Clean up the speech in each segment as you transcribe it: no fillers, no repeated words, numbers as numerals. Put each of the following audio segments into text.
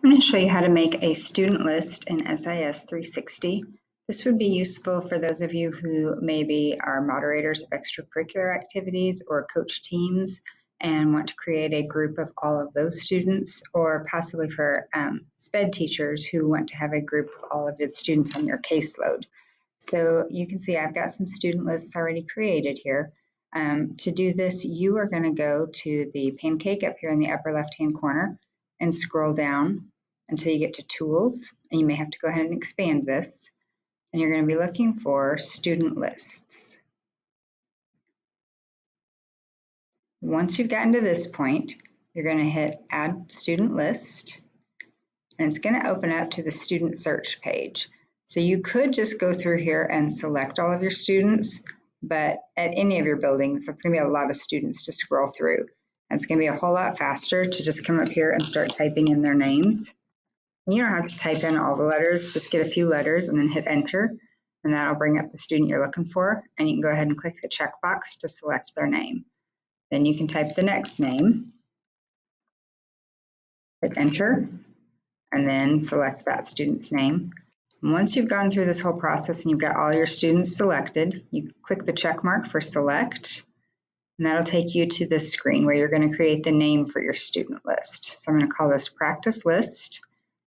I'm going to show you how to make a student list in SIS 360. This would be useful for those of you who maybe are moderators of extracurricular activities or coach teams and want to create a group of all of those students, or possibly for SPED teachers who want to have a group of all of its students on your caseload. So you can see I've got some student lists already created here. To do this, you are going to go to the pancake up here in the upper left-hand corner and scroll down until you get to Tools, and you may have to go ahead and expand this. And you're going to be looking for Student Lists. Once you've gotten to this point, you're going to hit Add Student List, and it's going to open up to the Student Search page. So you could just go through here and select all of your students, but at any of your buildings, that's going to be a lot of students to scroll through. And it's going to be a whole lot faster to just come up here and start typing in their names. You don't have to type in all the letters, just get a few letters and then hit enter, and that'll bring up the student you're looking for, and you can go ahead and click the checkbox to select their name. Then you can type the next name, hit enter, and then select that student's name. And once you've gone through this whole process and you've got all your students selected, you click the check mark for select, and that'll take you to this screen where you're going to create the name for your student list. So I'm going to call this practice list.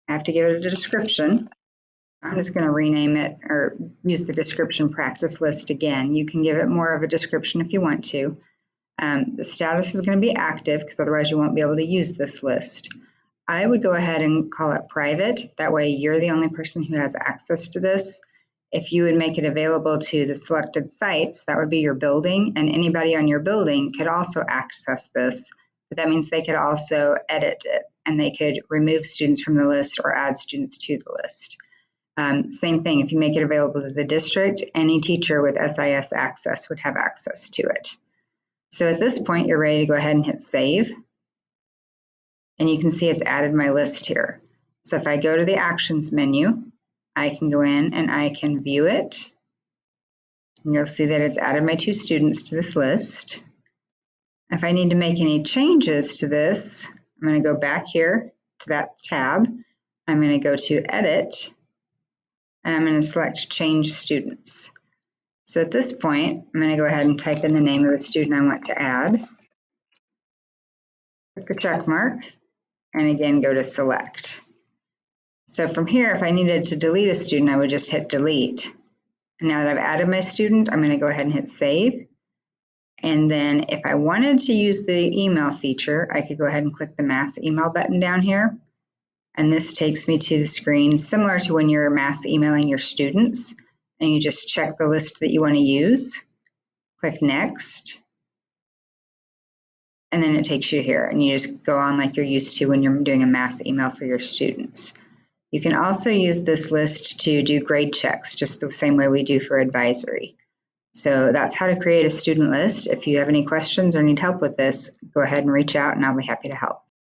I have to give it a description. I'm just going to rename it or use the description practice list again. You can give it more of a description if you want to. The status is going to be active because otherwise you won't be able to use this list. I would go ahead and call it private. That way you're the only person who has access to this. If you would make it available to the selected sites, that would be your building, and anybody on your building could also access this. But that means they could also edit it, and they could remove students from the list or add students to the list. Same thing, if you make it available to the district, any teacher with SIS access would have access to it. So at this point, you're ready to go ahead and hit save. And you can see it's added my list here. So if I go to the actions menu, I can go in and I can view it. And you'll see that it's added my 2 students to this list. If I need to make any changes to this, I'm going to go back here to that tab. I'm going to go to Edit, and I'm going to select Change Students. So at this point, I'm going to go ahead and type in the name of the student I want to add. Click the check mark, and again go to Select. So from here, if I needed to delete a student, I would just hit Delete. And now that I've added my student, I'm going to go ahead and hit Save. And then if I wanted to use the email feature, I could go ahead and click the mass email button down here. And this takes me to the screen similar to when you're mass emailing your students, and you just check the list that you want to use, click Next, and then it takes you here, and you just go on like you're used to when you're doing a mass email for your students. You can also use this list to do grade checks, just the same way we do for advisory. So that's how to create a student list. If you have any questions or need help with this, go ahead and reach out and I'll be happy to help.